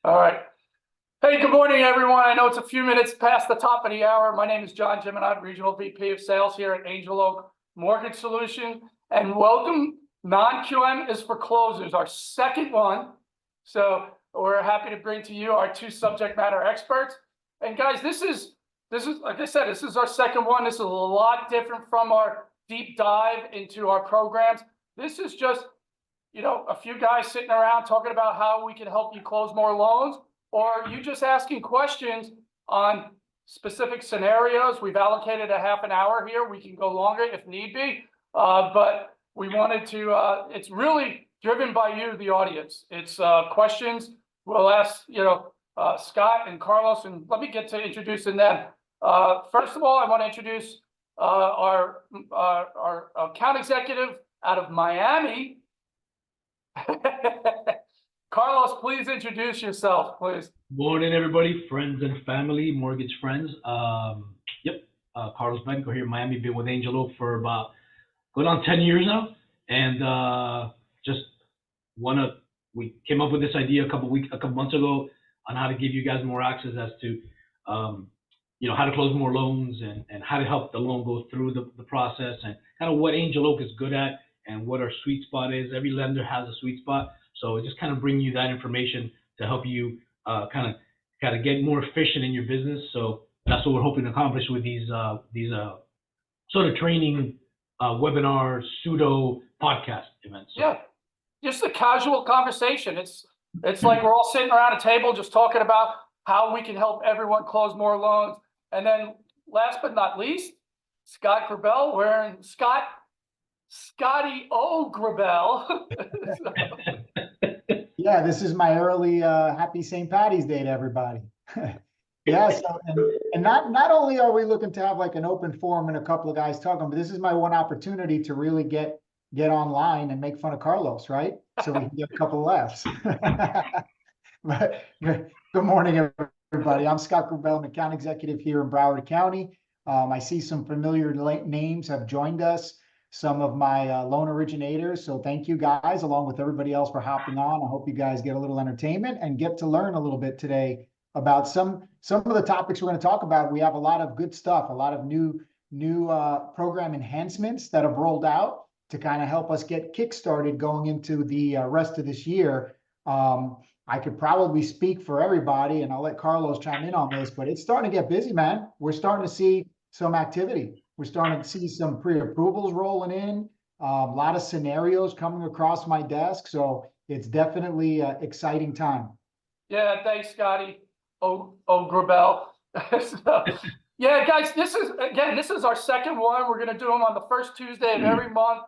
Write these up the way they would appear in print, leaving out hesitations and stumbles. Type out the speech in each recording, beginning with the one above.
All right. Hey, good morning, everyone. I know it's a few minutes past the top of the hour. My name is John Jiminot, Regional VP of Sales here at Angel Oak Mortgage Solution. And welcome. Non-QM is for closers, our second one. So we're happy to bring to you our two subject matter experts. And guys, this is like I said, this is our second one. This is a lot different from our deep dive into our programs. This is just, a few guys sitting around talking about how we can help you close more loans, or you just asking questions on specific scenarios. We've allocated a half an hour here. We can go longer if need be, but we wanted to, it's really driven by you, the audience. It's questions we'll ask, Scott and Carlos, and let me get to introducing them. First of all, I want to introduce our account executive out of Miami. Carlos, please introduce yourself, please. Morning, everybody, friends and family, mortgage friends. Carlos Betancourt here in Miami. Been with Angel Oak for about going on 10 years now, and we came up with this idea a couple months ago on how to give you guys more access as to how to close more loans and how to help the loan go through the process, and kind of what Angel Oak is good at and what our sweet spot is. Every lender has a sweet spot, so it just kind of bring you that information to help you kind of get more efficient in your business. So that's what we're hoping to accomplish with these sort of training webinar pseudo podcast events. So. Yeah, just a casual conversation. It's like we're all sitting around a table just talking about how we can help everyone close more loans. And then last but not least, Scott Gruebele, wearing Scotty O. Gruebele. Yeah, this is my early happy St. Patty's Day to everybody. Yeah, so and not only are we looking to have like an open forum and a couple of guys talking, but this is my one opportunity to really get online and make fun of Carlos, right? So we can get a couple of laughs. But good morning, everybody. I'm Scott Gruebele, account executive here in Broward County. I see some familiar names have joined us. Some of my loan originators. So thank you guys, along with everybody else, for hopping on. I hope you guys get a little entertainment and get to learn a little bit today about some of the topics we're going to talk about. We have a lot of good stuff, a lot of new program enhancements that have rolled out to kind of help us get kickstarted going into the rest of this year. I could probably speak for everybody, and I'll let Carlos chime in on this, but it's starting to get busy, man. We're starting to see some activity. We're starting to see some pre-approvals rolling in, a lot of scenarios coming across my desk. So it's definitely an exciting time. Yeah, thanks, Scotty. Gruebele. So, yeah, guys, this is our second one. We're going to do them on the first Tuesday of every month.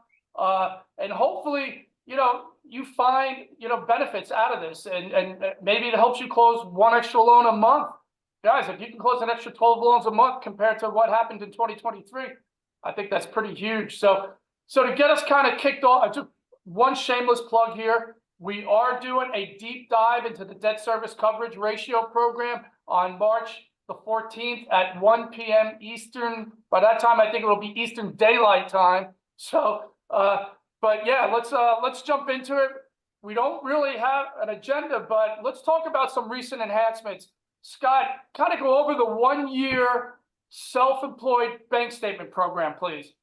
And hopefully, you find, benefits out of this, and maybe it helps you close one extra loan a month. Guys, if you can close an extra 12 loans a month compared to what happened in 2023, I think that's pretty huge. So to get us kind of kicked off, just one shameless plug here. We are doing a deep dive into the debt service coverage ratio program on March the 14th at 1 p.m. Eastern. By that time, I think it'll be Eastern Daylight Time. So, but yeah, let's jump into it. We don't really have an agenda, but let's talk about some recent enhancements. Scott, kind of go over the 1 year self-employed bank statement program, please.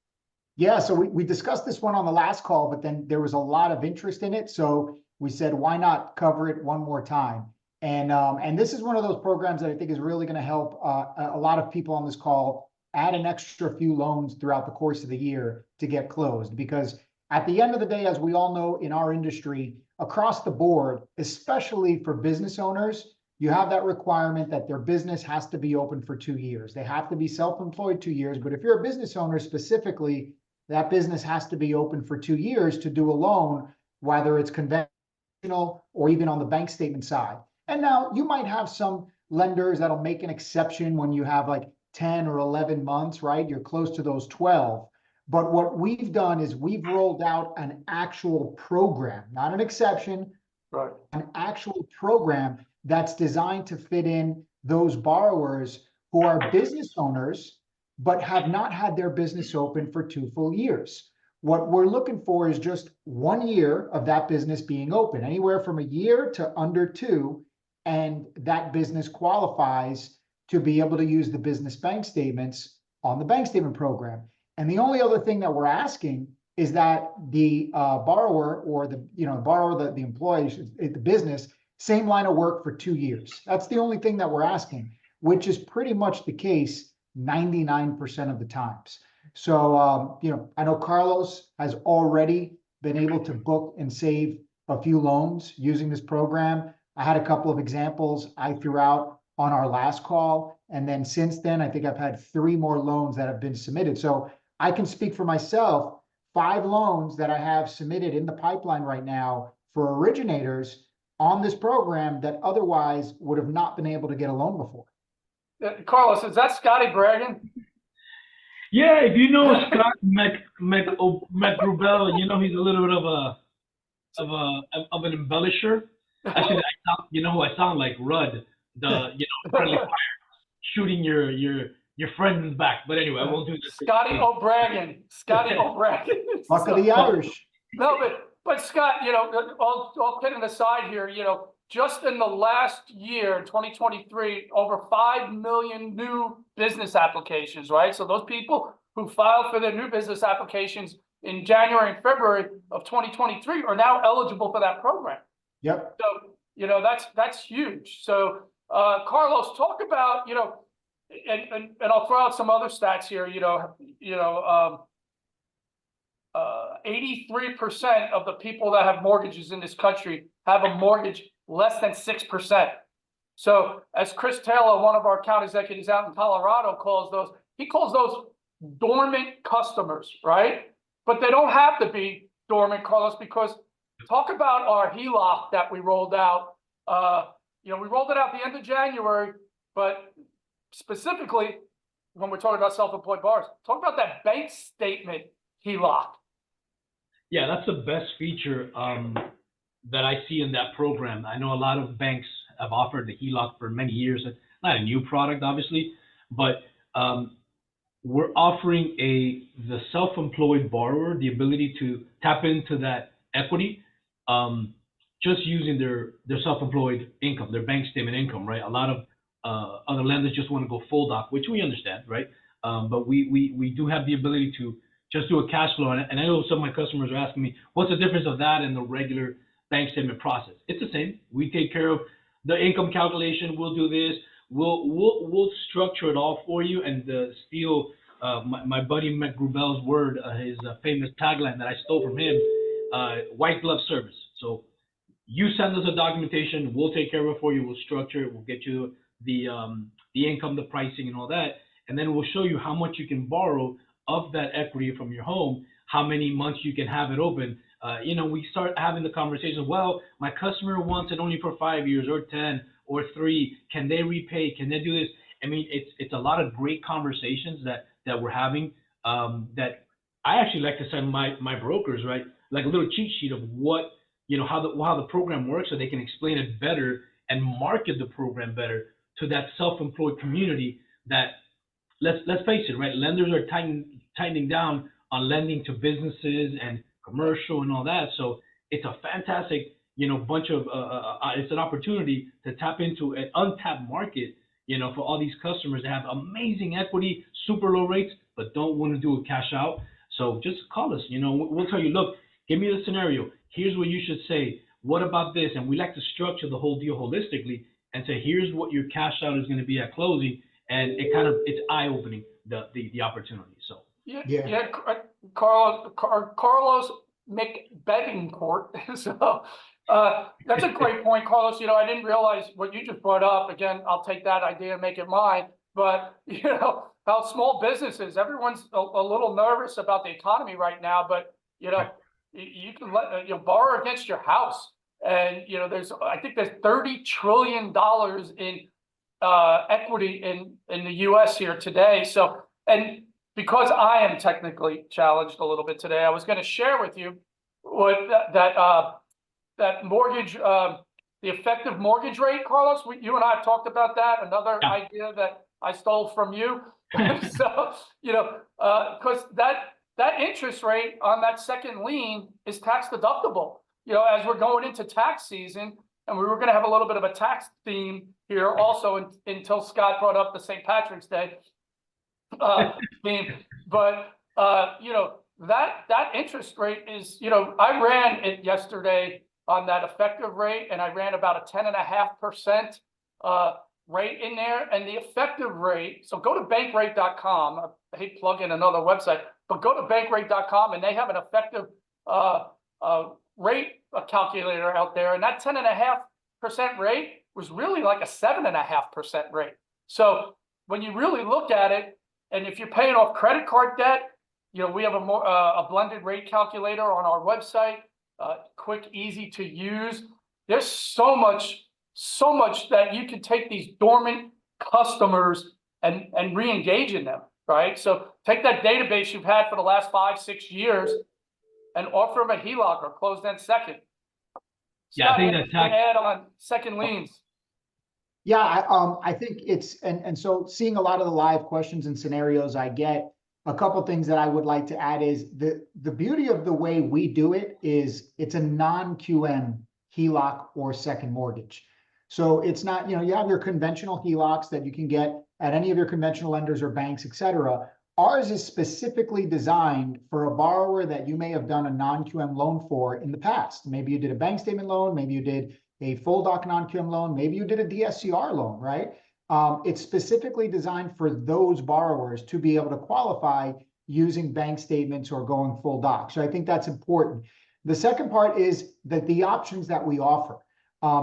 Yeah, so we discussed this one on the last call, but then there was a lot of interest in it. So we said, why not cover it one more time? And this is one of those programs that I think is really going to help a lot of people on this call add an extra few loans throughout the course of the year to get closed. Because at the end of the day, as we all know in our industry, across the board, especially for business owners, you have that requirement that their business has to be open for 2 years. They have to be self-employed 2 years. But if you're a business owner specifically, that business has to be open for 2 years to do a loan, whether it's conventional or even on the bank statement side. And now you might have some lenders that'll make an exception when you have like 10 or 11 months, right? You're close to those 12. But what we've done is we've rolled out an actual program, not an exception, right? An actual program that's designed to fit in those borrowers who are business owners, but have not had their business open for 2 full years. What we're looking for is just 1 year of that business being open, anywhere from a year to under 2. and that business qualifies to be able to use the business bank statements on the bank statement program. And the only other thing that we're asking is that the borrower or the the employee, the business, same line of work for 2 years. That's the only thing that we're asking, which is pretty much the case 99% of the times. So, I know Carlos has already been able to book and save a few loans using this program. I had a couple of examples I threw out on our last call. And then since then, I think I've had 3 more loans that have been submitted. So I can speak for myself, 5 loans that I have submitted in the pipeline right now for originators on this program that otherwise would have not been able to get a loan before. Carlos, is that Scotty bragging? Yeah, if you know Scott Gruebele, he's a little bit of an embellisher. Actually, you know who I sound like? Rudd, the friendly fire, shooting your friend in the back. But anyway, I won't do this. Scotty O'Brien. Luck of the Irish. No, but Scott, all kidding aside here, just in the last year, 2023, over 5 million new business applications, right? So those people who filed for their new business applications in January and February of 2023 are now eligible for that program. Yep. So, that's huge. So, Carlos, talk about, and I'll throw out some other stats here, 83% of the people that have mortgages in this country have a mortgage less than 6%. So as Chris Taylor, one of our account executives out in Colorado, he calls those dormant customers, right? But they don't have to be dormant, Carlos, because talk about our HELOC that we rolled out. We rolled it out at the end of January, but specifically when we're talking about self-employed borrowers, talk about that bank statement HELOC. Yeah, that's the best feature that I see in that program. I know a lot of banks have offered the HELOC for many years. It's not a new product, obviously, but we're offering the self-employed borrower the ability to tap into that equity just using their self-employed income, their bank statement income, right? A lot of other lenders just want to go full doc, which we understand, right? But we do have the ability to just do a cash flow. And I know some of my customers are asking me, what's the difference of that and the regular bank statement process? It's the same. We take care of the income calculation. We'll do this. We'll structure it all for you and steal my buddy Matt Gruebele's word, his famous tagline that I stole from him, white glove service. So you send us a documentation, we'll take care of it for you. We'll structure it. We'll get you the income, the pricing, and all that, and then we'll show you how much you can borrow of that equity from your home, how many months you can have it open. We start having the conversation. Well, my customer wants it only for 5 years or 10 or 3. Can they repay? Can they do this? I mean, it's a lot of great conversations that we're having. That I actually like to send my brokers, right, like a little cheat sheet of what how the program works, so they can explain it better and market the program better to that self-employed community. That let's face it, right? Lenders are tightening down on lending to businesses and commercial and all that. So it's a fantastic, bunch of it's an opportunity to tap into an untapped market, for all these customers that have amazing equity, super low rates, but don't want to do a cash out. So just call us. We'll tell you, look, give me the scenario. Here's what you should say. What about this? And we like to structure the whole deal holistically and say, here's what your cash out is going to be at closing. And it's eye-opening, the opportunity. So yeah. Carlos Betancourt. So that's a great point, Carlos. I didn't realize what you just brought up. Again, I'll take that idea and make it mine. But how small businesses, everyone's a little nervous about the economy right now. But you can borrow against your house, and I think there's $30 trillion in equity in the U.S. here today. So, and because I am technically challenged a little bit today, I was going to share with you what that mortgage, the effective mortgage rate, Carlos. You and I have talked about that. Another idea that I stole from you. So, because that interest rate on that second lien is tax deductible. As we're going into tax season, and we were going to have a little bit of a tax theme here also until Scott brought up the St. Patrick's Day theme. But you know, that interest rate is, you know, I ran it yesterday on that effective rate, and I ran about a 10.5% rate in there, and the effective rate. So go to bankrate.com. I hate plugging another website, but go to bankrate.com, and they have an effective rate calculator out there, and that 10.5% rate was really like a 7.5% rate. So when you really look at it, and if you're paying off credit card debt, you know, we have a blended rate calculator on our website, quick, easy to use. There's so much that you can take these dormant customers and re-engage in them, right? So take that database you've had for the last 5-6 years and offer them a HELOC or closed-end second. Yeah, I think Scott, that's add on second liens. Yeah, I think it's, and so seeing a lot of the live questions and scenarios I get, a couple things that I would like to add is the beauty of the way we do it is it's a non-QM HELOC or second mortgage. So it's not, you know, you have your conventional HELOCs that you can get at any of your conventional lenders or banks, et cetera. Ours is specifically designed for a borrower that you may have done a non-QM loan for in the past. Maybe you did a bank statement loan, maybe you did a full doc non-QM loan, maybe you did a DSCR loan, right? It's specifically designed for those borrowers to be able to qualify using bank statements or going full doc. So I think that's important. The second part is that the options that we offer,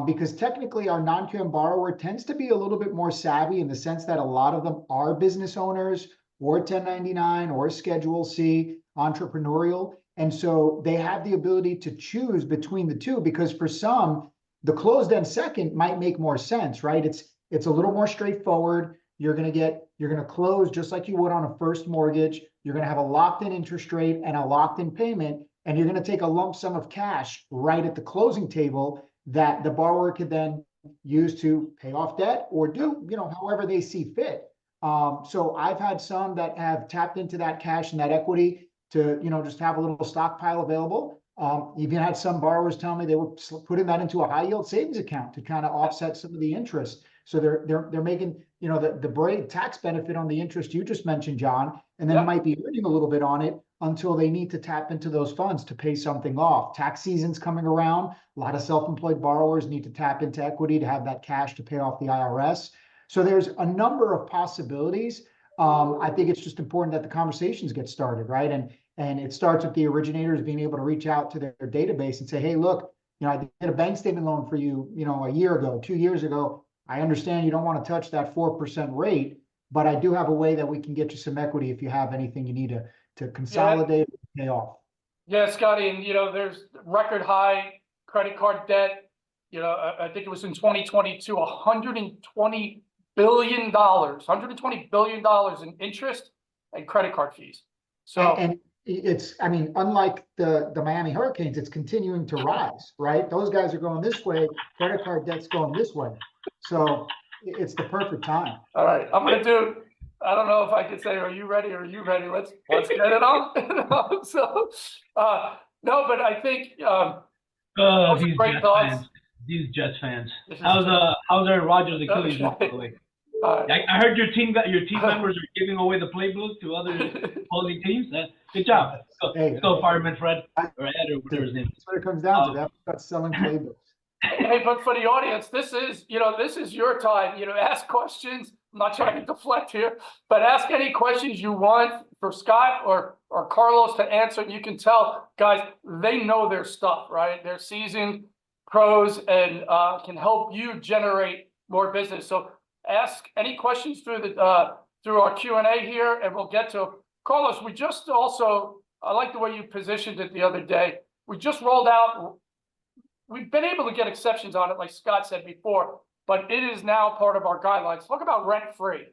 because technically our non-QM borrower tends to be a little bit more savvy in the sense that a lot of them are business owners or 1099 or Schedule C entrepreneurial. And so they have the ability to choose between the two, because for some, the closed-end second might make more sense, right? It's a little more straightforward. You're going to close just like you would on a first mortgage. You're going to have a locked-in interest rate and a locked-in payment, and you're going to take a lump sum of cash right at the closing table that the borrower could then use to pay off debt or do, you know, however they see fit. So I've had some that have tapped into that cash and that equity to, you know, just have a little stockpile available. Even had some borrowers tell me they were putting that into a high yield savings account to kind of offset some of the interest. So they're making, you know, the great tax benefit on the interest you just mentioned, John, and then might be earning a little bit on it until they need to tap into those funds to pay something off. Tax season's coming around. A lot of self-employed borrowers need to tap into equity to have that cash to pay off the IRS. So there's a number of possibilities. I think it's just important that the conversations get started, right? And it starts with the originators being able to reach out to their database and say, hey, look, you know, I did a bank statement loan for you, you know, a year ago, 2 years ago. I understand you don't want to touch that 4% rate, but I do have a way that we can get you some equity if you have anything you need to consolidate or pay off. Yeah, Scotty, and you know, there's record high credit card debt. You know, I think it was in 2022, $120 billion in interest and credit card fees. So and it's, I mean, unlike the Miami Hurricanes, it's continuing to rise, right? Those guys are going this way, credit card debt's going this way. So it's the perfect time. All right, I'm gonna do, I don't know if I could say, are you ready? Are you ready? Let's get it on. So, no, but I think, these great Jets thoughts. fans. These Jets fans. How's Aaron Rodgers' Achilles by the way? I heard your team members are giving away the playbook to other opposing teams. Good job. Let's go, Fireman Fred or Ed or whatever his name is. That's what it comes down to. That's selling playbooks. Hey, but for the audience, this is your time. You know, ask questions. I'm not trying to deflect here, but ask any questions you want for Scott or Carlos to answer. You can tell, guys, they know their stuff, right? They're seasoned pros and can help you generate more business. So ask any questions through our Q&A here, and we'll get to Carlos. We just also, I like the way you positioned it the other day. We just rolled out. We've been able to get exceptions on it, like Scott said before, but it is now part of our guidelines. Talk about rent-free.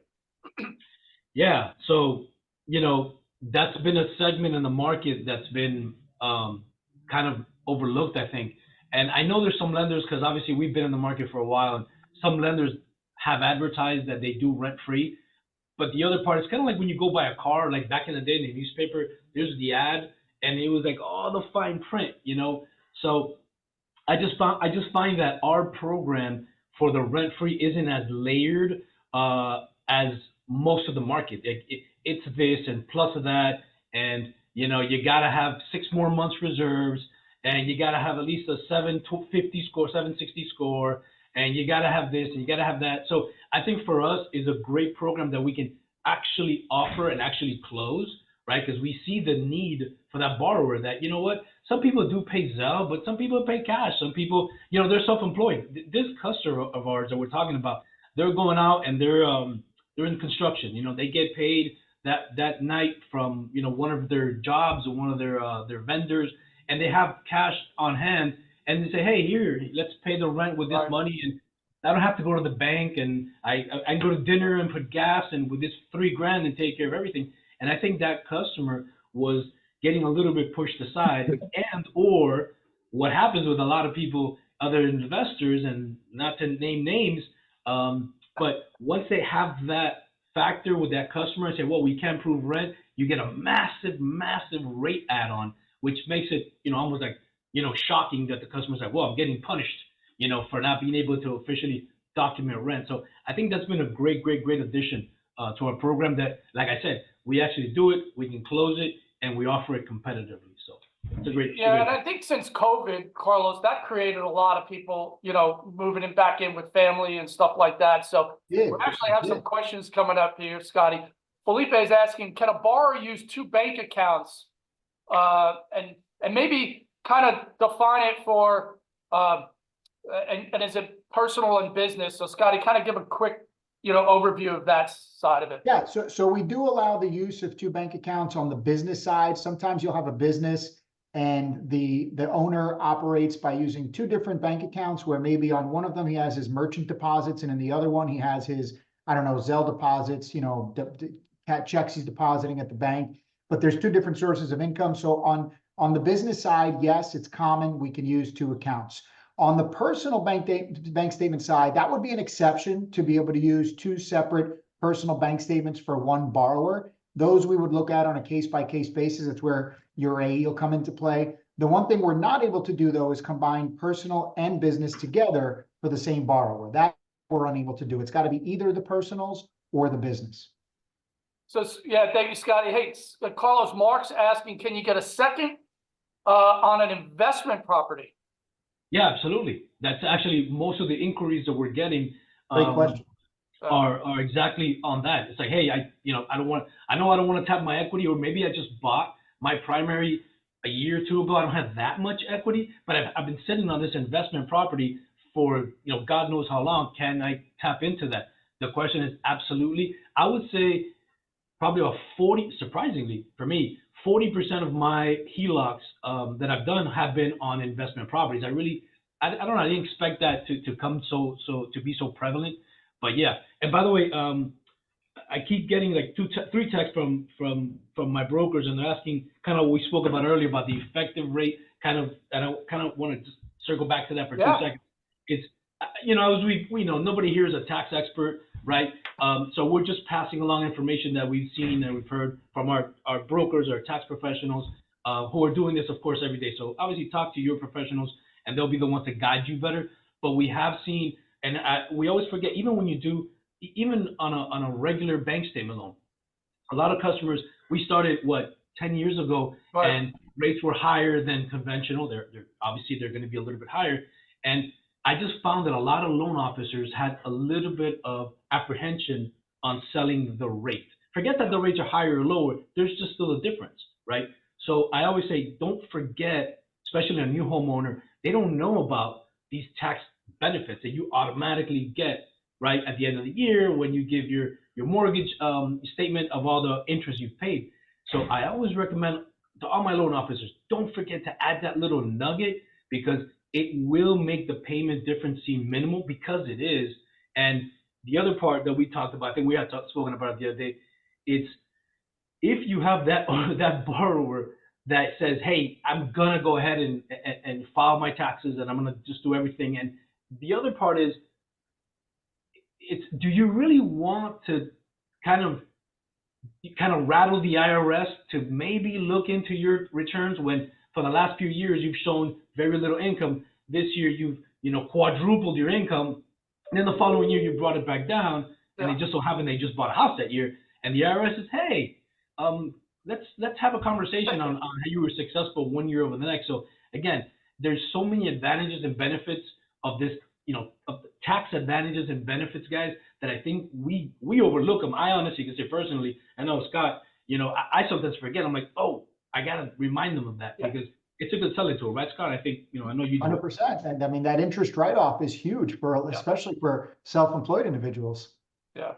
Yeah, so, you know, that's been a segment in the market that's been kind of overlooked, I think. And I know there's some lenders, because obviously we've been in the market for a while, and some lenders have advertised that they do rent-free. But the other part is kind of like when you go buy a car, like back in the day in the newspaper, there's the ad, and it was like, oh, the fine print, you know? So I just find that our program for the rent free isn't as layered as most of the market. It's this and plus of that, and you know you gotta have 6 more months reserves, and you gotta have at least a 750 score, 760 score, and you gotta have this and you gotta have that. So I think for us is a great program that we can actually offer and actually close, right? Because we see the need for that borrower that, you know what, some people do pay Zelle, but some people pay cash. Some people, you know, they're self-employed. This customer of ours that we're talking about, they're going out and they're in construction. You know, they get paid that night from, you know, one of their jobs or one of their vendors, and they have cash on hand, and they say, hey, here, let's pay the rent with this Right. money, and I don't have to go to the bank, and I go to dinner and put gas, and with this 3 grand and take care of everything. And I think that customer was getting a little bit pushed aside, and or what happens with a lot of people, other investors, and not to name names, but once they have that factor with that customer and say, well, we can't prove rent, you get a massive, massive rate add-on, which makes it, you know, almost like, you know, shocking that the customer's like, well, I'm getting punished, you know, for not being able to officially document rent. So I think that's been a great, great, great addition to our program that, like I said, we actually do it, we can close it, and we offer it competitively. So it's a great. Yeah, and I think since COVID, Carlos, that created a lot of people, you know, moving it back in with family and stuff like that. So Yeah, we actually have some questions coming up here, Scotty. Felipe is asking, can a borrower use 2 bank accounts? And maybe kind of define it for, and is it personal and business? So Scotty, kind of give a quick, you know, overview of that side of it. Yeah, so we do allow the use of 2 bank accounts on the business side. Sometimes you'll have a business and the owner operates by using 2 different bank accounts where maybe on one of them he has his merchant deposits and in the other one he has his, I don't know, Zelle deposits, you know, checks he's depositing at the bank. But there's 2 different sources of income. So on the business side, yes, it's common. We can use 2 accounts. On the personal bank statement side, that would be an exception to be able to use 2 separate personal bank statements for one borrower. Those we would look at on a case-by-case basis. It's where your AE will come into play. The one thing we're not able to do, though, is combine personal and business together for the same borrower. That we're unable to do. It's got to be either the personals or the business. So, yeah, thank you, Scotty. Hey, Carlos, Mark's asking, can you get a second on an investment property? Yeah, absolutely. That's actually most of the inquiries that we're getting. Great question. Are exactly on that. It's like, hey, I know I don't want to tap my equity, or maybe I just bought my primary a year or two ago. I don't have that much equity, but I've been sitting on this investment property for, you know, God knows how long. Can I tap into that? The question is absolutely. I would say probably about 40, surprisingly for me, 40% of my HELOCs that I've done have been on investment properties. I don't know. I didn't expect that to come to be so prevalent. But yeah, and by the way, I keep getting like 3 texts from my brokers, and they're asking kind of what we spoke about earlier about the effective rate. And I kind of want to just circle back to that for 2 seconds. It's, you know, as we know, nobody here is a tax expert, right? So we're just passing along information that we've seen and we've heard from our brokers, our tax professionals, who are doing this, of course, every day. So obviously, talk to your professionals, and they'll be the ones to guide you better. But we have seen. And we always forget, even when you do, even on a regular bank statement loan, a lot of customers, we started, 10 years ago, right, and rates were higher than conventional. They're obviously they're going to be a little bit higher. And I just found that a lot of loan officers had a little bit of apprehension on selling the rate. Forget that the rates are higher or lower. There's just still a difference, right? So I always say, don't forget, especially a new homeowner, they don't know about these tax benefits that you automatically get right at the end of the year when you give your mortgage statement of all the interest you've paid. So I always recommend to all my loan officers, don't forget to add that little nugget, because it will make the payment difference seem minimal, because it is. And the other part that we talked about, I think we had spoken about it the other day, it's if you have that that borrower that says, hey, I'm gonna go ahead and file my taxes, and I'm gonna just do everything. And the other part is, it's, do you really want to kind of rattle the IRS to maybe look into your returns when for the last few years you've shown very little income? this year you've, quadrupled your income. And then the following year you brought it back down, and it just so happened they just bought a house that year. And the IRS says, hey, let's have a conversation on how you were successful one year over the next. So again, there's so many advantages and benefits of this, of tax advantages and benefits, guys, that I think we overlook them. I honestly can say personally, I know Scott, I sometimes forget. I'm like, oh, I gotta remind them of that because it's a good selling tool, right, Scott? I think, I know you do. 100%. And I mean, that interest write-off is huge especially for self-employed individuals. Yeah.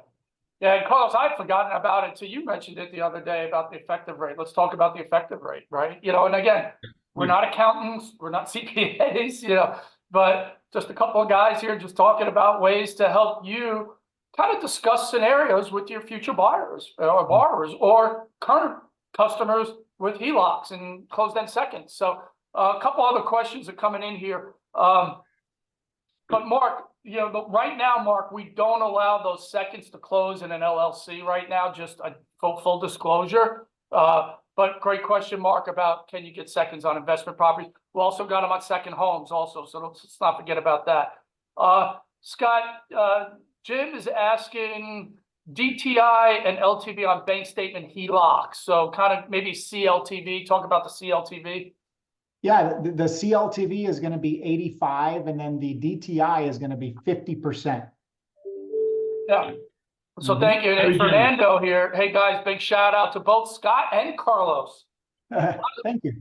Yeah, and Carlos, I'd forgotten about it till you mentioned it the other day about the effective rate. Let's talk about the effective rate, right? And again, we're not accountants, we're not CPAs, but just a couple of guys here just talking about ways to help you kind of discuss scenarios with your future buyers or borrowers or current customers with HELOCs and closed-end seconds. So a couple other questions are coming in here. But Mark, right now, Mark, we don't allow those seconds to close in an LLC right now, just a full disclosure. But great question, Mark, about can you get seconds on investment properties? We also got them on second homes also, so let's not forget about that. Scott, Jim is asking DTI and LTV on bank statement HELOCs. So kind of maybe CLTV, talk about the CLTV. Yeah, the CLTV is going to be 85, and then the DTI is going to be 50%. Yeah. So thank you. And Fernando here. Hey, guys, big shout out to both Scott and Carlos. Thank you.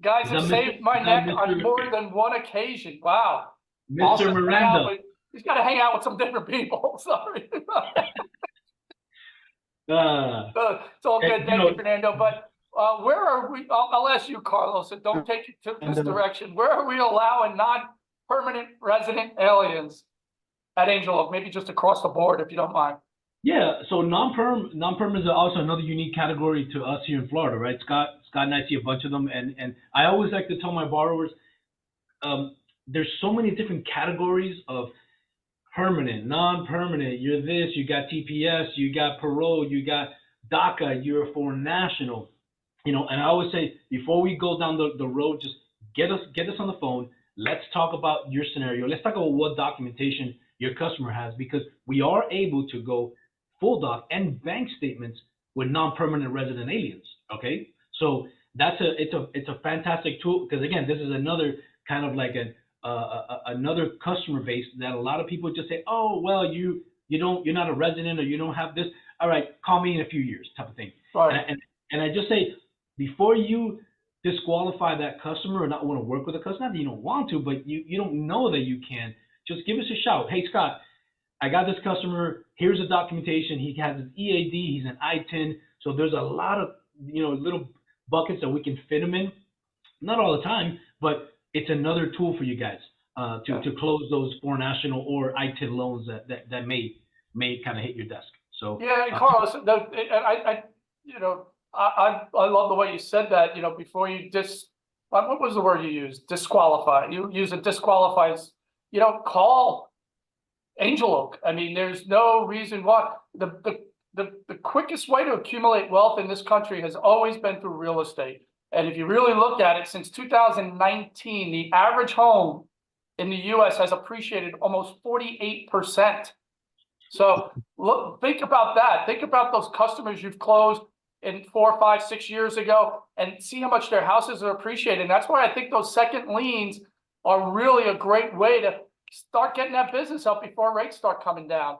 Guys have saved my neck on more than one occasion. Wow. Mr. Miranda. He's got to hang out with some different people. Sorry. It's all good. Thank you, Fernando. But where are we? I'll ask you, Carlos, and don't take it to this direction. Where are we allowing non-permanent resident aliens at Angel Oak? Maybe just across the board, if you don't mind. Yeah, so non-perm is also another unique category to us here in Florida, right? Scott and I see a bunch of them, and I always like to tell my borrowers, there's so many different categories of permanent, non-permanent. You're this, you got TPS, you got parole, you got DACA, you're a foreign national. And I always say, before we go down the road, just get us on the phone. Let's talk about your scenario. Let's talk about what documentation your customer has, because we are able to go full doc and bank statements with non-permanent resident aliens. Okay, so it's a fantastic tool, because again, this is another kind of like another customer base that a lot of people just say, oh well, you're not a resident, or you don't have this. All right, call me in a few years, type of thing. Right. And I just say, before you disqualify that customer or not want to work with a customer, not that you don't want to, but you don't know that you can, just give us a shout. Hey, Scott, I got this customer. Here's the documentation. He has his EAD. He's an I-10. So there's a lot of, little buckets that we can fit him in. Not all the time, but it's another tool for you guys to close those foreign national or I-10 loans that may kind of hit your desk. So yeah, Carlos, I love the way you said that. Before you what was the word you used? Disqualify. You use a disqualifies. Call Angel Oak. I mean, there's no reason why. The quickest way to accumulate wealth in this country has always been through real estate. And if you really look at it, since 2019, the average home in the U.S. has appreciated almost 48%. So think about that. Think about those customers you've closed in 4, 5, 6 years ago, and see how much their houses are appreciated. And that's why I think those second liens are really a great way to start getting that business up before rates start coming down.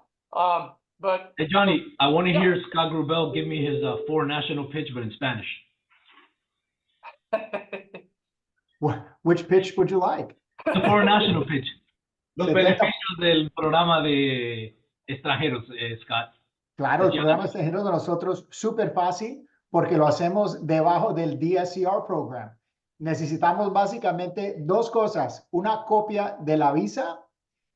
But hey, Johnny, I want to hear Scott Gruebele give me his foreign national pitch, but in Spanish. Which pitch would you like? The foreign national pitch. Los beneficios del programa de extranjeros, Scott. Claro, el programa extranjero de nosotros súper fácil, porque lo hacemos debajo del DSCR program. Necesitamos básicamente dos cosas: una copia de la visa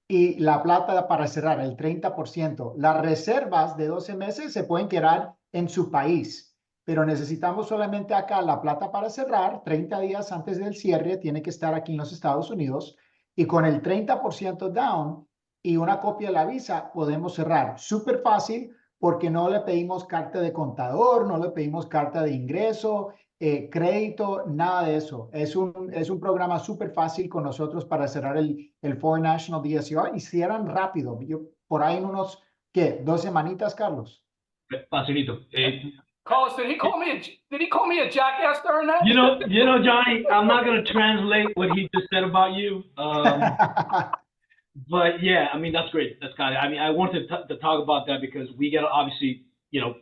y la plata para cerrar, el 30%. Las reservas de 12 meses se pueden quedar en su país, pero necesitamos solamente acá la plata para cerrar. 30 días antes del cierre tiene que estar aquí en los Estados Unidos, y con el 30% down y una copia de la visa podemos cerrar. Súper fácil, porque no le pedimos carta de contador, no le pedimos carta de ingreso. crédito, nada de eso. Es un programa súper fácil con nosotros para cerrar el Foreign National DSCR y cierran rápido. Por ahí en unos, ¿qué? 2 semanitas, Carlos. Facilito. Carlos, did he call me a jackass during that? Johnny, I'm not going to translate what he just said about you. But yeah, I mean, that's great. That's got it. I mean, I wanted to talk about that because we get obviously,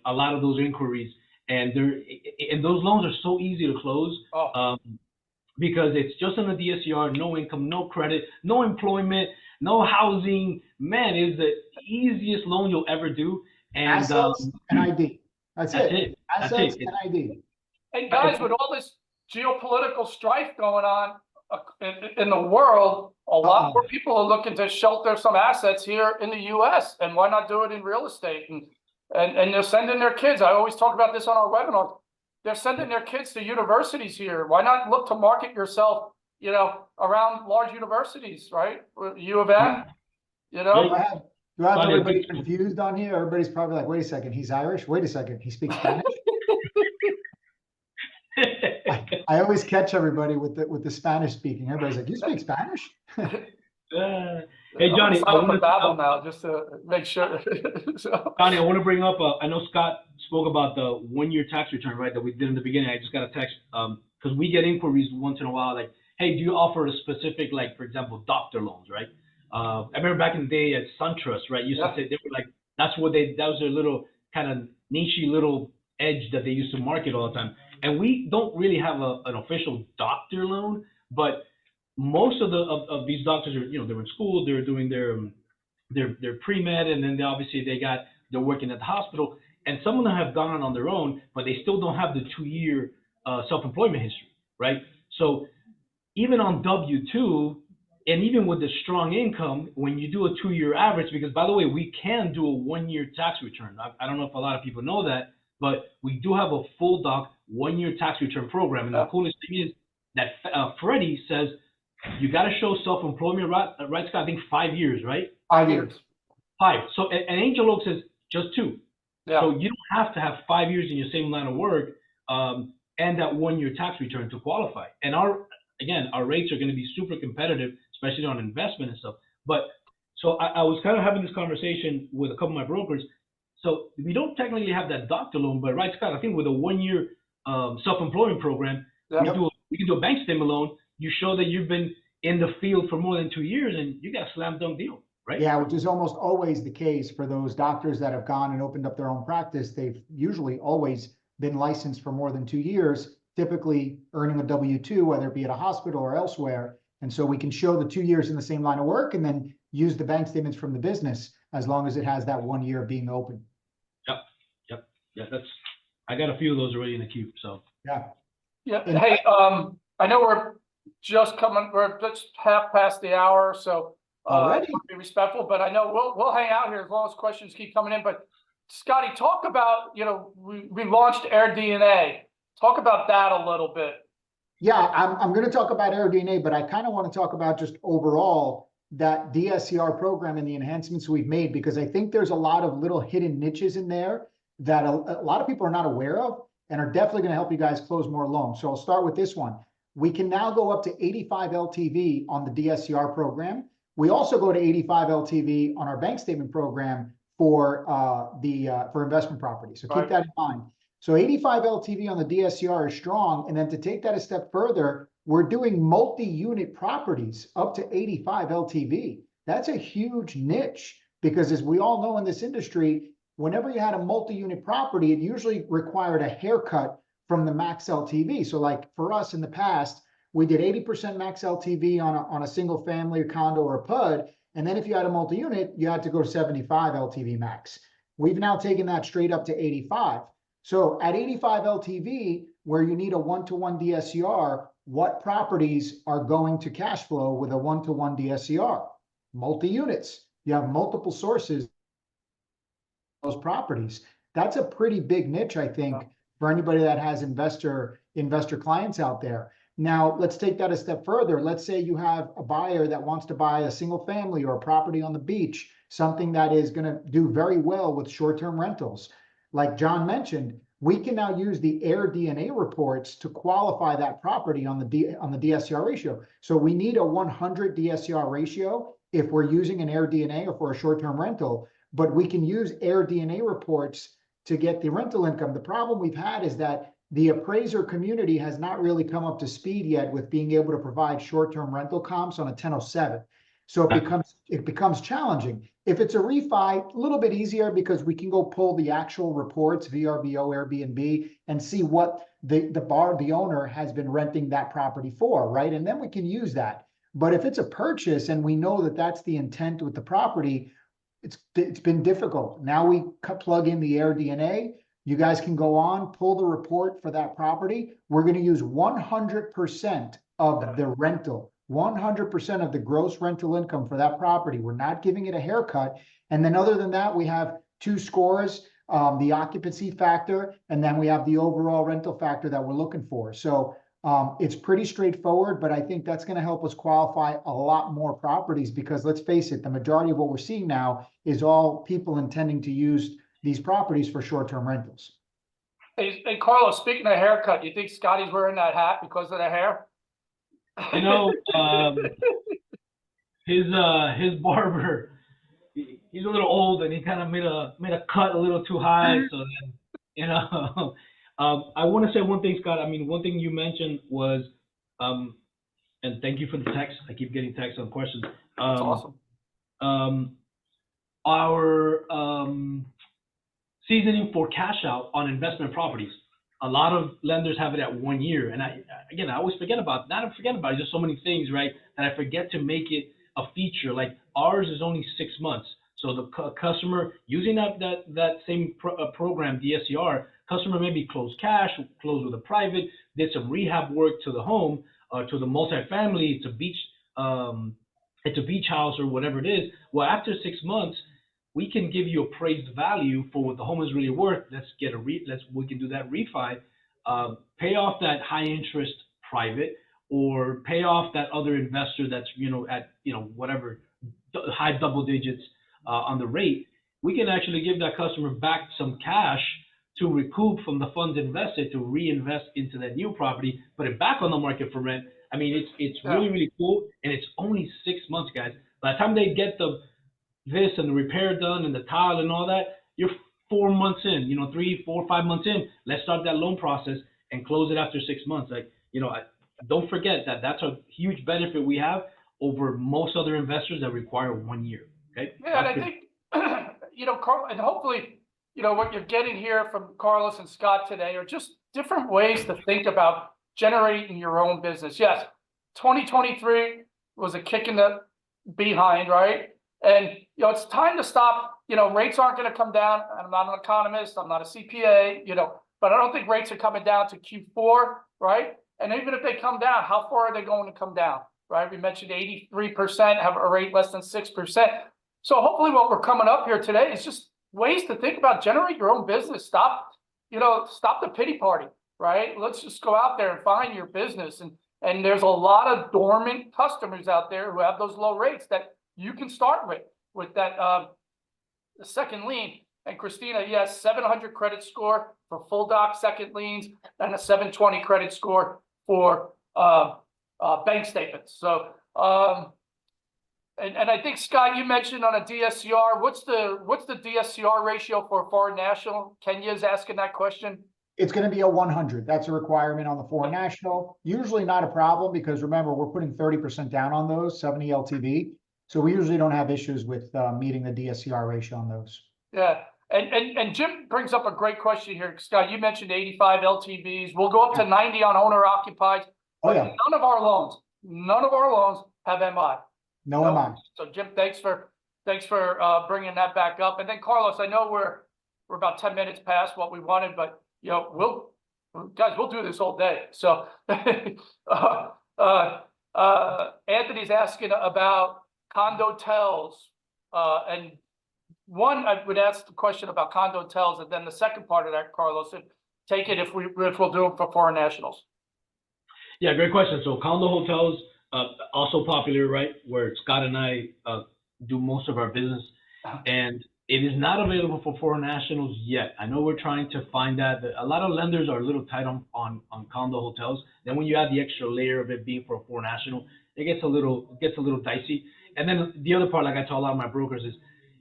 a lot of those inquiries, and those loans are so easy to close. Because it's just on the DSCR, no income, no credit, no employment, no housing. Man, it's the easiest loan you'll ever do. And assets and ID. That's it. That's Assets it. and ID. And guys, with all this geopolitical strife going on in the world, a lot more people are looking to shelter some assets here in the U.S. And why not do it in real estate? And they're sending their kids. I always talk about this on our webinar. They're sending their kids to universities here. Why not look to market yourself, around large universities, right? U of M, Do I have everybody confused on here? Everybody's probably like, wait a second, he's Irish? Wait a second, he speaks Spanish? I always catch everybody with the Spanish speaking. Everybody's like, you speak Spanish? Hey, Johnny, I want to babble now just to make sure. Johnny, I want to bring up. I know Scott spoke about the 1-year tax return, right? That we did in the beginning. I just got a text because we get inquiries once in a while, like, "Hey, do you offer a specific, like, for example, doctor loans, right?" I remember back in the day at SunTrust, right? Used to say they were like, that was their little kind of niche little edge that they used to market all the time. And we don't really have an official doctor loan, but most of these doctors are, they're in school, they're doing their pre-med, and then they're working at the hospital, and some of them have gone on their own, but they still don't have the 2-year self-employment history, right? So even on W-2, and even with the strong income, when you do a 2-year average, because by the way, we can do a 1-year tax return. I don't know if a lot of people know that, but we do have a full doc 1-year tax return program. And the coolest thing is that Freddie says you got to show self-employment, right, Scott? I think 5 years, right? 5 years. 5. So, and Angel Oak says just 2. Yeah. So you don't have to have 5 years in your same line of work and that 1-year tax return to qualify. And our rates are going to be super competitive, especially on investment and stuff. But so I was kind of having this conversation with a couple of my brokers. So we don't technically have that doctor loan, but right, Scott, I think with a 1-year self-employment program, we can do a bank statement loan. You show that you've been in the field for more than 2 years, and you got a slam dunk deal, right? Yeah, which is almost always the case for those doctors that have gone and opened up their own practice. They've usually always been licensed for more than 2 years, typically earning a W-2, whether it be at a hospital or elsewhere. And so we can show the 2 years in the same line of work and then use the bank statements from the business as long as it has that 1 year being open. Yep. Yeah, I got a few of those already in the queue. So yeah. Hey, I know we're just half past the hour, so be respectful, but I know we'll hang out here as long as questions keep coming in. But Scotty, talk about, we launched AirDNA. Talk about that a little bit. Yeah, I'm going to talk about AirDNA, but I kind of want to talk about just overall that DSCR program and the enhancements we've made, because I think there's a lot of little hidden niches in there that a lot of people are not aware of and are definitely going to help you guys close more loans. So I'll start with this one. We can now go up to 85 LTV on the DSCR program. We also go to 85 LTV on our bank statement program for investment properties. So keep that in mind. So 85 LTV on the DSCR is strong. And then to take that a step further, we're doing multi-unit properties up to 85 LTV. That's a huge niche because, as we all know in this industry, whenever you had a multi-unit property, it usually required a haircut from the max LTV. So like for us in the past, we did 80% max LTV on a single family, condo, or a PUD. And then if you had a multi-unit, you had to go 75 LTV max. We've now taken that straight up to 85. So at 85 LTV, where you need a 1-to-1 DSCR, what properties are going to cash flow with a 1-to-1 DSCR? Multi-units. You have multiple sources of those properties. That's a pretty big niche, I think, for anybody that has investor clients out there. Now, let's take that a step further. Let's say you have a buyer that wants to buy a single family or a property on the beach, something that is going to do very well with short-term rentals. Like John mentioned, we can now use the air DNA reports to qualify that property on the DSCR ratio. So we need a 100 DSCR ratio if we're using an air DNA or for a short-term rental, but we can use air DNA reports to get the rental income. The problem we've had is that the appraiser community has not really come up to speed yet with being able to provide short-term rental comps on a 1007. So it becomes challenging. If it's a refi, a little bit easier because we can go pull the actual reports, VRBO, Airbnb, and see what the owner has been renting that property for, right? And then we can use that. But if it's a purchase and we know that that's the intent with the property, it's been difficult. Now we plug in the air DNA. You guys can go on, pull the report for that property. We're going to use 100% of the rental, 100% of the gross rental income for that property. We're not giving it a haircut. And then other than that, we have 2 scores, the occupancy factor, and then we have the overall rental factor that we're looking for. So it's pretty straightforward, but I think that's going to help us qualify a lot more properties because let's face it, the majority of what we're seeing now is all people intending to use these properties for short-term rentals. Hey, Carlos, speaking of haircut, you think Scotty's wearing that hat because of the hair? You know, his barber, he's a little old and he kind of made a cut a little too high. So then, you know, I want to say one thing, Scott. I mean, one thing you mentioned was, and thank you for the text. I keep getting texts on questions. That's awesome. Our seasoning for cash out on investment properties. A lot of lenders have it at 1 year, and I always forget about it. Not forget about it. Just so many things, right? That I forget to make it a feature. Like ours is only 6 months, so the customer using that same program DSCR, customer maybe closed cash, closed with a private, did some rehab work to the home, to the multifamily, it's a beach house or whatever it is. Well, after 6 months, we can give you appraised value for what the home is really worth. We can do that refi, pay off that high interest private, or pay off that other investor that's at whatever high double digits on the rate. We can actually give that customer back some cash to recoup from the funds invested to reinvest into that new property, put it back on the market for rent. I mean, it's really, really cool, and it's only 6 months, guys. By the time they get this and the repair done and the tile and all that, you're 4 months in, 3, 4, 5 months in. Let's start that loan process and close it after 6 months. Like, don't forget that that's a huge benefit we have over most other investors that require 1 year. Okay. Yeah, and I think, Carl, and hopefully, what you're getting here from Carlos and Scott today are just different ways to think about generating your own business. Yes, 2023 was a kick in the behind, right? And, it's time to stop. Rates aren't going to come down. I'm not an economist. I'm not a CPA, but I don't think rates are coming down to Q4, right? And even if they come down, how far are they going to come down, right? We mentioned 83% have a rate less than 6%. So hopefully what we're coming up here today is just ways to think about generate your own business. Stop the pity party, right? Let's just go out there and find your business. And there's a lot of dormant customers out there who have those low rates that you can start with that the second lien. And Christina, yes, 700 credit score for full doc second liens and a 720 credit score for bank statements. So and I think, Scott, you mentioned on a DSCR, what's the DSCR ratio for foreign national? Kenya's asking that question. It's going to be a 100. That's a requirement on the foreign national. Usually not a problem because remember, we're putting 30% down on those, 70 LTV. So we usually don't have issues with meeting the DSCR ratio on those. Yeah. And Jim brings up a great question here. Scott, you mentioned 85 LTVs. We'll go up to 90 on owner occupied. Oh, yeah. None of our loans have MI. No MI. So Jim, thanks for bringing that back up. And then Carlos, I know we're about 10 minutes past what we wanted, but we'll do this all day. So Anthony's asking about condotels, and one, I would ask the question about condotels, and then the second part of that, Carlos, take it if we'll do them for foreign nationals. Yeah, great question. So condo hotels, also popular, right? Where Scott and I do most of our business, and It is not available for foreign nationals yet. I know we're trying to find that. A lot of lenders are a little tight on condo hotels. Then when you add the extra layer of it being for a foreign national, it gets a little dicey. And then the other part, like I tell a lot of my brokers, is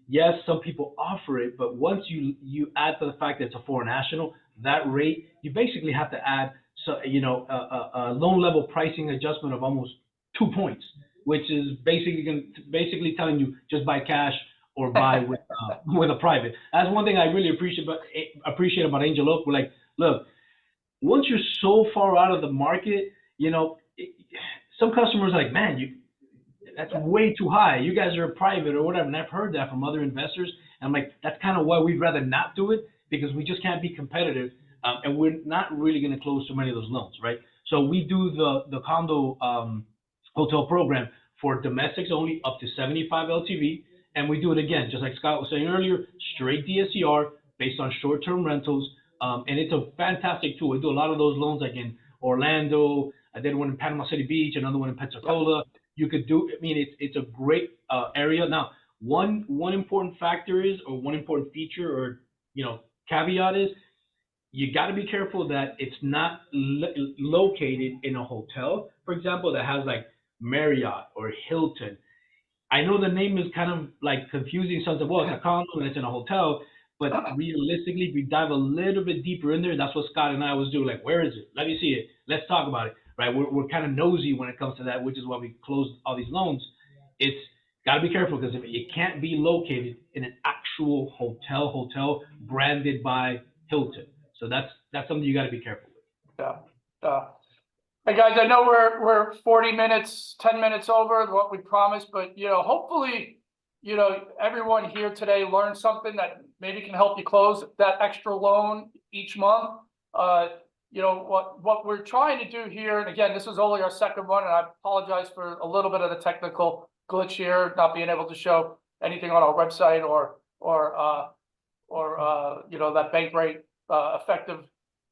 yes, some people offer it, but once you add to the fact that it's a foreign national, that rate you basically have to add a loan level pricing adjustment of almost 2 points, which is basically telling you just buy cash or buy with a private. That's one thing I really appreciate about Angel Oak. We're like, look, once you're so far out of the market, some customers are like, man, that's way too high. You guys are private or whatever. And I've heard that from other investors. And I'm like, that's kind of why we'd rather not do it, because we just can't be competitive. And we're not really going to close too many of those loans, right? So we do the condo hotel program for domestics only up to 75 LTV. And we do it again, just like Scott was saying earlier, straight DSCR based on short-term rentals. And it's a fantastic tool. I do a lot of those loans like in Orlando. I did one in Panama City Beach, another one in Pensacola. You could do, I mean, it's a great area. Now, one important factor is, or one important feature or, caveat is, you got to be careful that it's not located in a hotel, for example, that has like Marriott or Hilton. I know the name is kind of like confusing. Something, well, it's a condo and it's in a hotel, but realistically, if we dive a little bit deeper in there, that's what Scott and I was doing. Like, where is it? Let me see it. Let's talk about it. Right? We're kind of nosy when it comes to that, which is why we closed all these loans. It's got to be careful because it can't be located in an actual hotel branded by Hilton. So that's something you got to be careful with. Yeah. Hey guys, I know we're 40 minutes, 10 minutes over what we promised, but hopefully, everyone here today learned something that maybe can help you close that extra loan each month. What we're trying to do here, and again, this is only our second one, and I apologize for a little bit of the technical glitch here, not being able to show anything on our website or that bank rate effective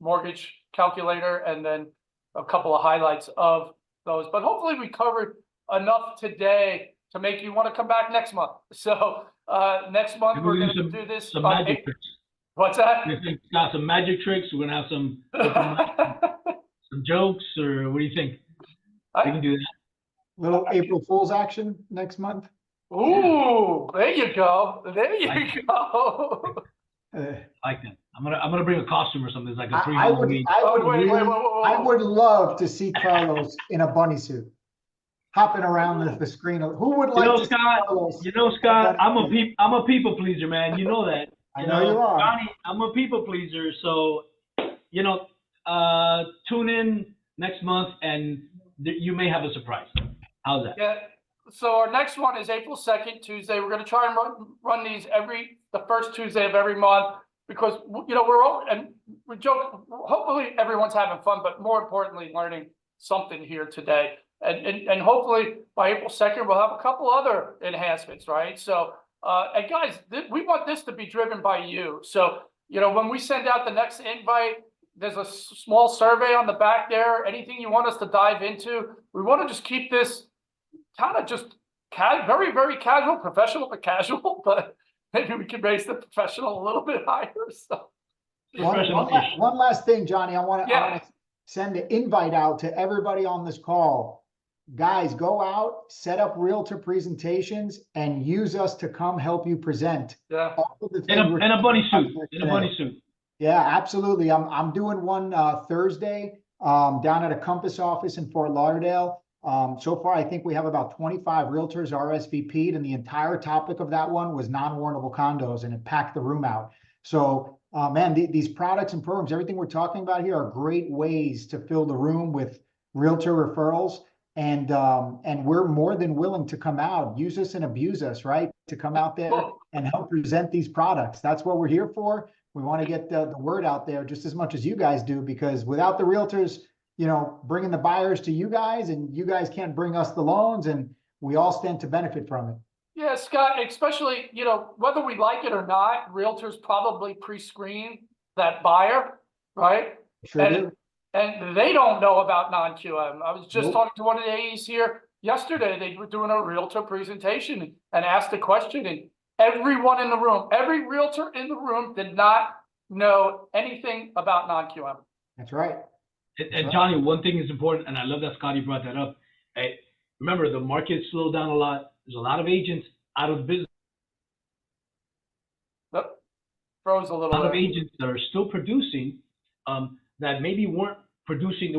mortgage calculator, and then a couple of highlights of those. But hopefully we covered enough today to make you want to come back next month. So next month we're going to do this. Some magic tricks. What's that? We've got some magic tricks. We're going to have some jokes, or what do you think? We can do that. Little April Fool's action next month. Oh, Ooh, there you go. There you go. I like that. I'm gonna bring a costume or something. It's like a I would love to see Carlos in a bunny suit, hopping around the screen. Who would like to see Carlos? Scott, I'm a people pleaser, man. You know that. I know you are. Johnny, I'm a people pleaser. So, tune in next month, and you may have a surprise. How's that? Yeah. So our next one is April 2nd, Tuesday. We're going to try and run these the first Tuesday of every month, because we joke. Hopefully everyone's having fun, but more importantly, learning something here today. And hopefully by April 2nd, we'll have a couple other enhancements, right? So, and guys, we want this to be driven by you. So, when we send out the next invite, there's a small survey on the back there. Anything you want us to dive into, we want to just keep this kind of just very, very casual, professional but casual, but maybe we can raise the professional a little bit higher. So one last thing, Johnny, I want to send an invite out to everybody on this call. Guys, go out, set up realtor presentations, and use us to come help you present. Yeah. And a bunny suit. Yeah, absolutely. I'm doing one Thursday down at a Compass office in Fort Lauderdale. So far, I think we have about 25 realtors RSVP'd, and the entire topic of that one was non-warrantable condos, and it packed the room out. So, man, these products and programs, everything we're talking about here are great ways to fill the room with realtor referrals. And we're more than willing to come out, use us and abuse us, right? To come out there and help present these products. That's what we're here for. We want to get the word out there just as much as you guys do, because without the realtors, bringing the buyers to you guys, and you guys can't bring us the loans, and we all stand to benefit from it. Yeah, Scott, especially, whether we like it or not, realtors probably pre-screen that buyer, right? Sure do. And they don't know about non-QM. I was just talking to one of the AEs here yesterday. They were doing a realtor presentation and asked a question, and Everyone in the room, every realtor in the room did not know anything about non-QM. That's right. And Johnny, one thing is important, and I love that Scotty brought that up. Remember, the market slowed down a lot. There's a lot of agents out of business. Froze a little. A lot of agents that are still producing, that maybe weren't producing. They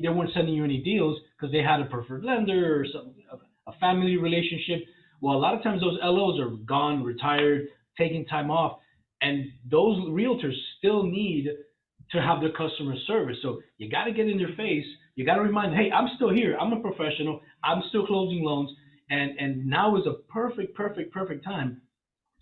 weren't sending you any deals because they had a preferred lender or some a family relationship. Well, a lot of times those LOs are gone, retired, taking time off, and those realtors still need to have their customer service. So you got to get in their face. You got to remind, hey, I'm still here. I'm a professional. I'm still closing loans, and now is a perfect time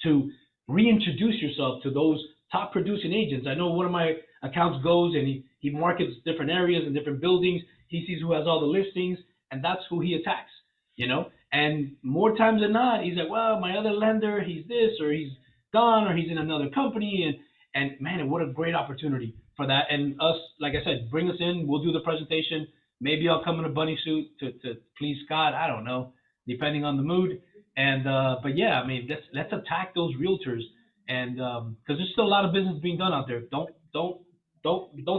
to reintroduce yourself to those top producing agents. I know one of my accounts goes and he markets different areas and different buildings. He sees who has all the listings, and that's who he attacks, you know? And more times than not, he's like, well, my other lender, he's this, or he's gone, or he's in another company. And man, what a great opportunity for that. And us, like I said, bring us in, we'll do the presentation. Maybe I'll come in a bunny suit to please Scott. I don't know, depending on the mood. And but yeah, I mean, let's attack those realtors, and because there's still a lot of business being done out there. Don't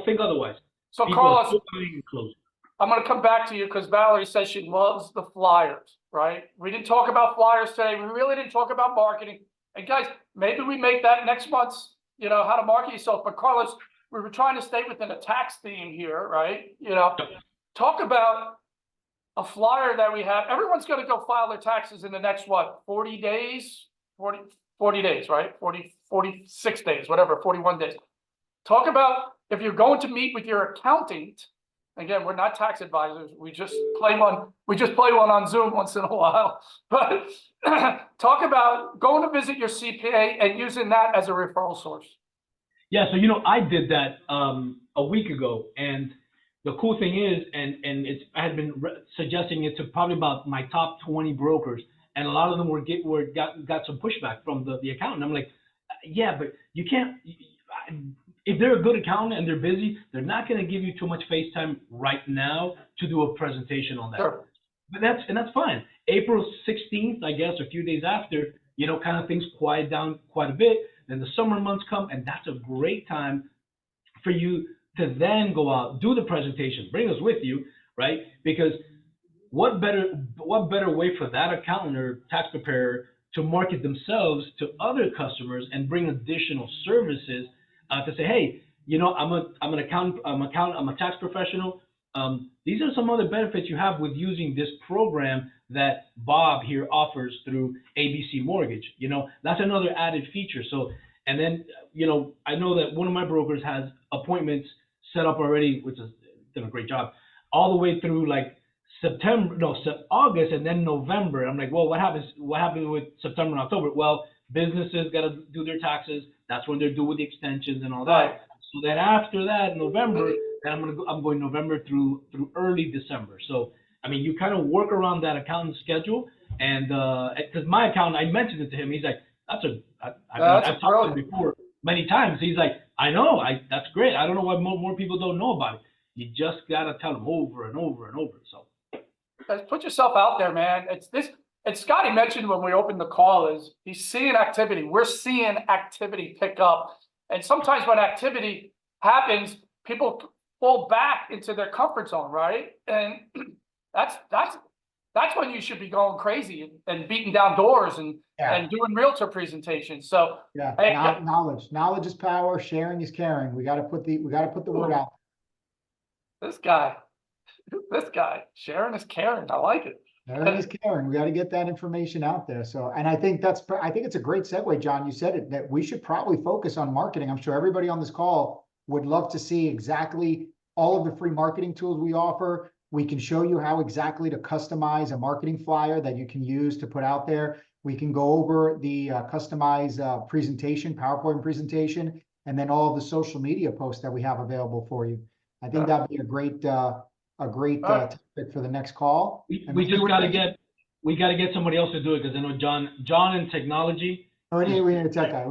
think otherwise. So People Carlos, I'm going to come back to you because Valerie says she loves the flyers, right? We didn't talk about flyers today. We really didn't talk about marketing. And guys, maybe we make that next month's, you know, how to market yourself. But Carlos, we were trying to stay within a tax theme here, right? You know, talk about a flyer that we have. Everyone's going to go file their taxes in the next, what, 40 days, 40 days, right? 46 days, whatever, 41 days. Talk about if you're going to meet with your accountant. Again, we're not tax advisors. We just play one on Zoom once in a while. But talk about going to visit your CPA and using that as a referral source. Yeah, so you know, I did that a week ago, and the cool thing is, and I had been suggesting it to probably about my top 20 brokers, and a lot of them got some pushback from the accountant. I'm like, yeah, but you can't. If they're a good accountant and they're busy, they're not going to give you too much face time right now to do a presentation on that. Sure. But that's fine. April 16th, I guess, a few days after, you know, kind of things quiet down quite a bit. Then the summer months come, and that's a great time for you to then go out, do the presentation, bring us with you, right? Because what better way for that accountant or tax preparer to market themselves to other customers and bring additional services to say, hey, you know, I'm an accountant, I'm a tax professional. These are some other benefits you have with using this program that Bob here offers through ABC Mortgage. You know, that's another added feature. So, and then, you know, I know that one of my brokers has appointments set up already, which has done a great job, all the way through like August and then November. I'm like, well, what happens with September and October? Well, businesses got to do their taxes. That's when they're due with the extensions and all that. Right. So then after that, November, then I'm going November through early December. So I mean, you kind of work around that accountant's schedule, and because my accountant, I mentioned it to him, he's like, I've talked to him before many times. He's like, I know, that's great. I don't know why more people don't know about it. You just gotta tell them over and over and over. So guys, put yourself out there, man. It's this. And Scotty mentioned when we opened the call is he's seeing activity. We're seeing activity pick up. And sometimes when activity happens, people fall back into their comfort zone, right? And that's when you should be going crazy and beating down doors and doing realtor presentations. So yeah, hey, knowledge is power. Sharing is caring. We got to put the word out. This guy, sharing is caring. I like it. Sharing is caring. We got to get that information out there. So, and I think it's a great segue, John. You said it, that we should probably focus on marketing. I'm sure everybody on this call would love to see exactly all of the free marketing tools we offer. We can show you how exactly to customize a marketing flyer that you can use to put out there. We can go over the customized presentation, PowerPoint presentation, and then all of the social media posts that we have available for you. I think that'd be a great topic for the next call. We got to get somebody else to do it, because I know John in technology. Oh, we need a tech guy.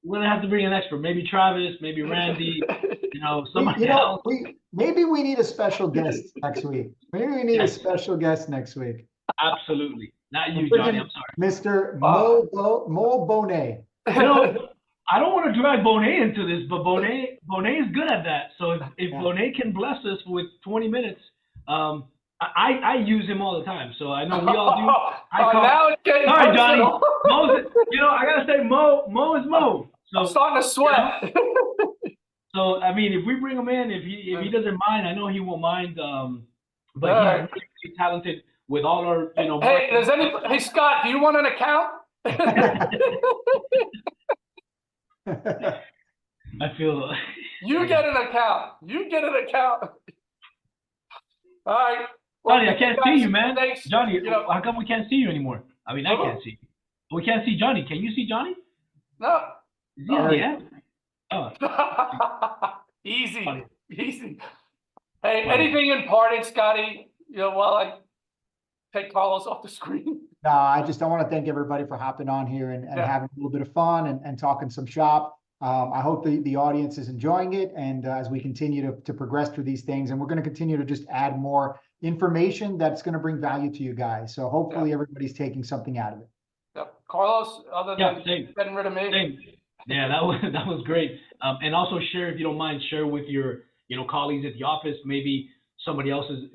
We're gonna have to bring an expert. Maybe Travis, maybe Randy. You know, somebody else. Maybe we need a special guest next week. Maybe we need a special guest next week. Absolutely. Not you, Johnny. I'm sorry. Mr. Mo Bonet. You know, I don't want to drag Bonet into this, but Bonet is good at that. So if Bonet can bless us with 20 minutes, I use him all the time. So I know we all do. Now it's getting sorry, Johnny. personal. Mo's, I gotta say Mo is Mo. So I'm starting to sweat. so I mean, if we bring him in, if he doesn't mind, I know he won't mind. But All he's really talented with all our Hey, Scott, do you want an account? I feel You get an account. You get an account. All right. Well, Johnny, I can't see you, man. Thanks. Johnny, how come we can't see you anymore? I mean, I can't see you. We can't see Johnny. Can you see Johnny? No. Yeah. Oh. Easy. Hey, anything important, Scotty? While I take Carlos off the screen. No, I want to thank everybody for hopping on here and having a little bit of fun and talking some shop. I hope the audience is enjoying it, and as we continue to progress through these things, and we're going to continue to just add more information that's going to bring value to you guys. So hopefully everybody's taking something out of it. Yep. Carlos, other than getting rid of me. Same. Yeah, that was great. And also share, if you don't mind, share with your colleagues at the office, maybe somebody else is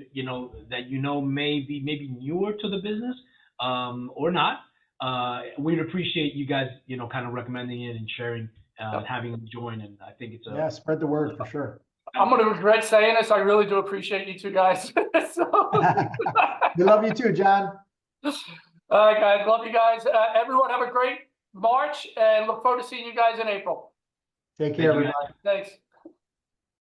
that maybe newer to the business or not. We'd appreciate you guys kind of recommending it and sharing and having them join. And I think it's spread the word for sure. I'm going to regret saying this. I really do appreciate you two guys. We love you too, John. All right, guys. Love you guys. Everyone have a great March and look forward to seeing you guys in April. Take care, everybody. Thanks.